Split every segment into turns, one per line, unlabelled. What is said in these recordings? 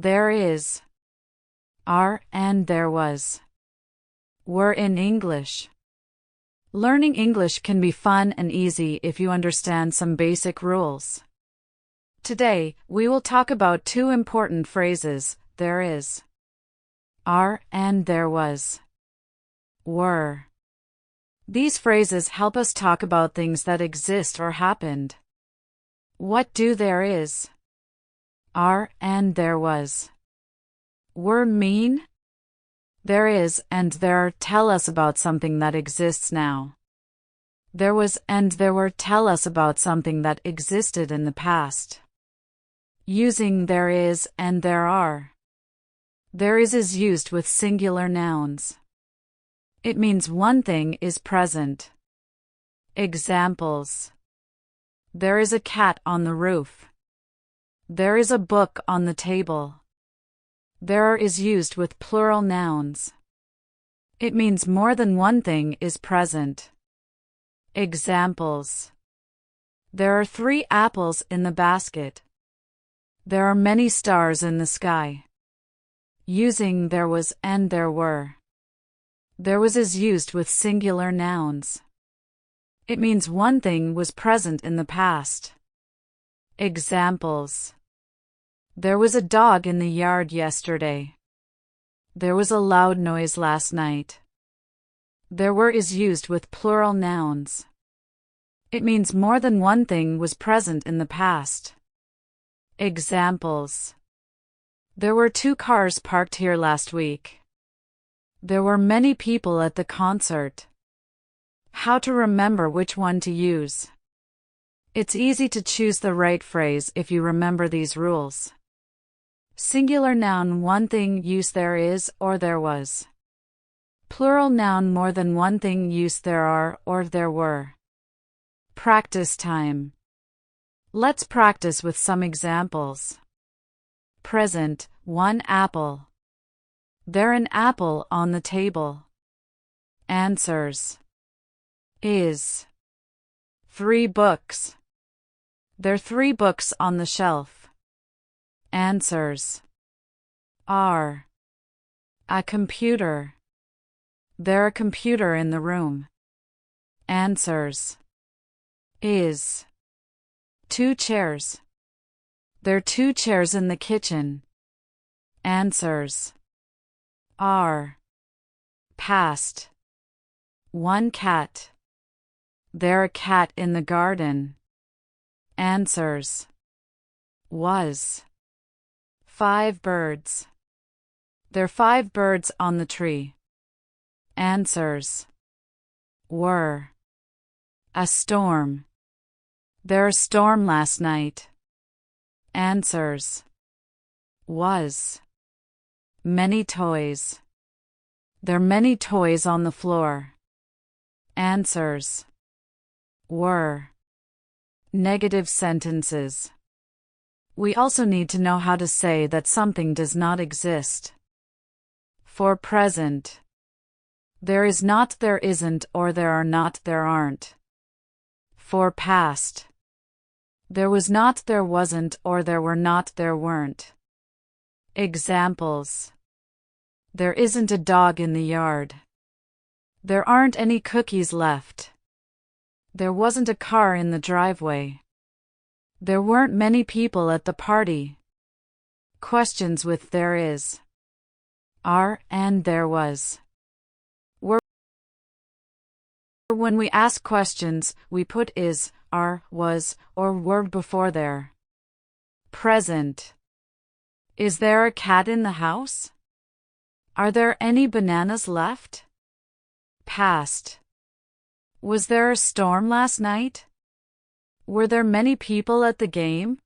there is, are, and there was. Were in English. Learning English can be fun and easy if you understand some basic rules. Today, we will talk about two important phrases, there is, are, and there was. Were. These phrases help us talk about things that exist or happened. What do there is, are, and there was? Were mean? There is and there are tell us about something that exists now. There was and there were tell us about something that existed in the past. Using there is and there are. There is used with singular nouns. It means one thing is present. Examples. There is a cat on the roof. There is a book on the table. There is used with plural nouns. It means more than one thing is present. Examples. There are 3 apples in the basket. There are many stars in the sky. Using there was and there were. There was is used with singular nouns. It means one thing was present in the past. Examples. There was a dog in the yard yesterday. There was a loud noise last night. There were is used with plural nouns. It means more than one thing was present in the past. Examples. There were 2 cars parked here last week. There were many people at the concert. How to remember which one to use. It's easy to choose the right phrase if you remember these rules. Singular noun one thing use there is or there was. Plural noun more than one thing use there are or there were. Practice time. Let's practice with some examples. Present, 1 apple. There an apple on the table. Answers. Is. 3 books. There 3 books on the shelf. Answers. Are. A computer. There a computer in the room. Answers. Is. 2 chairs. There 2 chairs in the kitchen. Answers. Are. Past. 1 cat. There a cat in the garden. Answers. Was. 5 birds. There 5 birds on the tree. Answers. Were. A storm. There a storm last night. Answers. Was. Many toys. There many toys on the floor. Answers. Were. Negative sentences. We also need to know how to say that something does not exist. For present. There is not, there isn't, or there are not, there aren't. For past. There was not, there wasn't, or there were not, there weren't. Examples. There isn't a dog in the yard. There aren't any cookies left. There wasn't a car in the driveway. There weren't many people at the party. Questions with there is, are, and there was. Were. When we ask questions, we put is, are, was, or were before there. Present. Is there a cat in the house? Are there any bananas left? Past. Was there a storm last night? Were there many people at the game?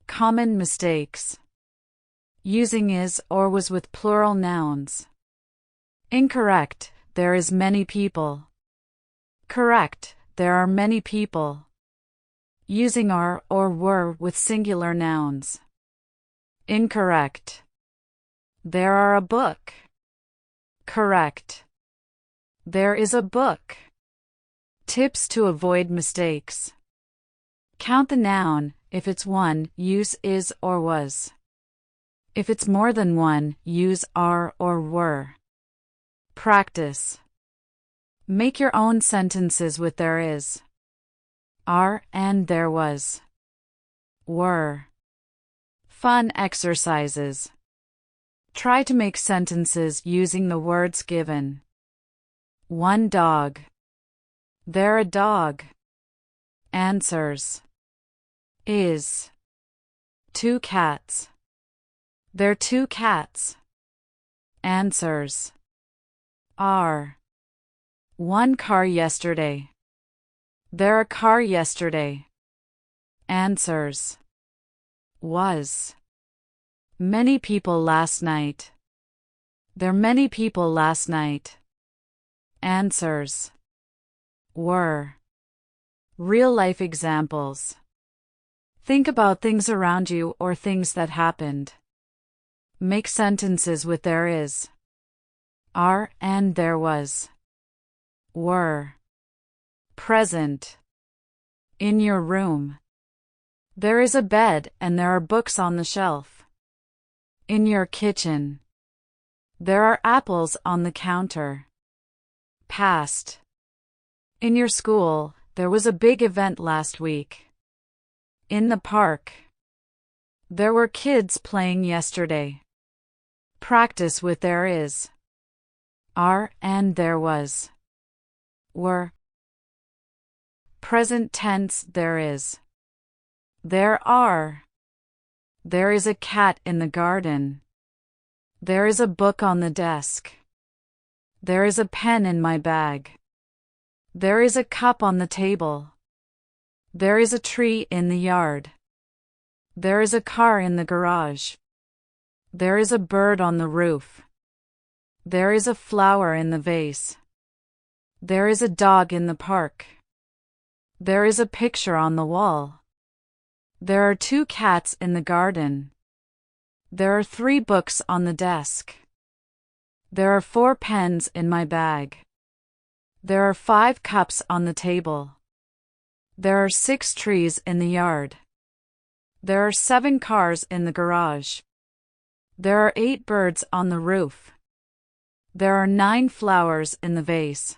Common mistakes. Using is or was with plural nouns. Incorrect, there is many people. Correct, there are many people. Using are or were with singular nouns. Incorrect. There are a book. Correct. There is a book. Tips to avoid mistakes. Count the noun. If it's 1, use is or was. If it's more than one, use are or were. Practice. Make your own sentences with there is, are, and there was, were. Fun exercises. Try to make sentences using the words given. One dog. They're a dog. Answers. Is. Two cats. They're two cats. Answers. Are. One car yesterday. They're a car yesterday. Answers. Was. Many people last night. There many people last night. Answers. Were. Real-life examples. Think about things around you or things that happened. Make sentences with there is, are, and there was, were. Present. In your room. There is a bed and there are books on the shelf. In your kitchen. There are apples on the counter. Past. In your school, there was a big event last week. In the park. There were kids playing yesterday. Practice with there is, are, and there was, were. Present tense there is. There are. There is a cat in the garden. There is a book on the desk. There is a pen in my bag. There is a cup on the table. There is a tree in the yard. There is a car in the garage. There is a bird on the roof. There is a flower in the vase. There is a dog in the park. There is a picture on the wall. There are two cats in the garden. There are 3 books on the desk. There are 4 pens in my bag. There are 5 cups on the table. There are 6 trees in the yard. There are 7 cars in the garage. There are 8 birds on the roof. There are 9 flowers in the vase.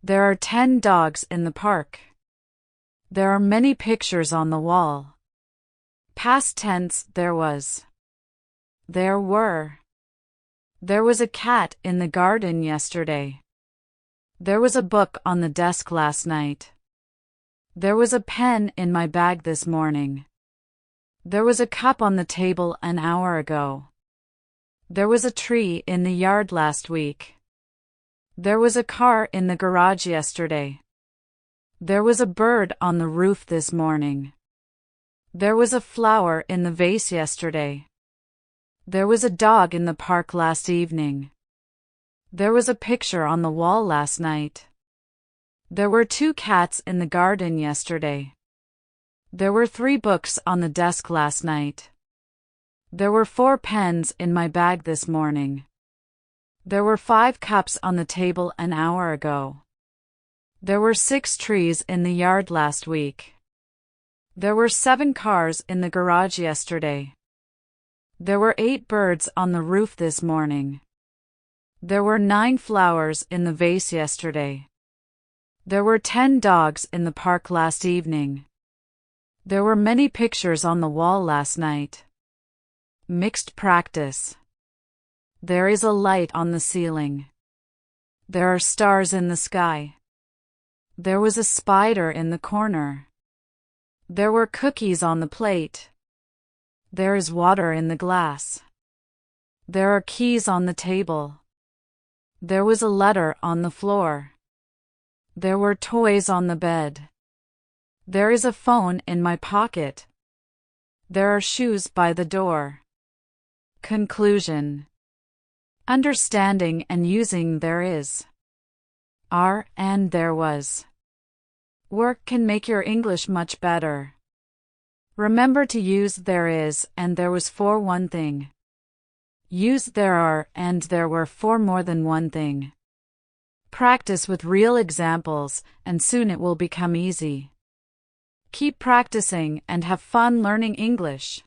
There are 10 dogs in the park. There are many pictures on the wall. Past tense there was. There were. There was a cat in the garden yesterday. There was a book on the desk last night. There was a pen in my bag this morning. There was a cup on the table an hour ago. There was a tree in the yard last week. There was a car in the garage yesterday. There was a bird on the roof this morning. There was a flower in the vase yesterday. There was a dog in the park last evening. There was a picture on the wall last night. There were 2 cats in the garden yesterday. There were 3 books on the desk last night. There were 4 pens in my bag this morning. There were 5 cups on the table an hour ago. There were 6 trees in the yard last week. There were 7 cars in the garage yesterday. There were 8 birds on the roof this morning. There were 9 flowers in the vase yesterday. There were 10 dogs in the park last evening. There were many pictures on the wall last night. Mixed practice. There is a light on the ceiling. There are stars in the sky. There was a spider in the corner. There were cookies on the plate. There is water in the glass. There are keys on the table. There was a letter on the floor. There were toys on the bed. There is a phone in my pocket. There are shoes by the door. Conclusion. Understanding and using there is, are, and there was. Work can make your English much better. Remember to use there is and there was for one thing. Use there are and there were for more than one thing. Practice with real examples, and soon it will become easy. Keep practicing and have fun learning English.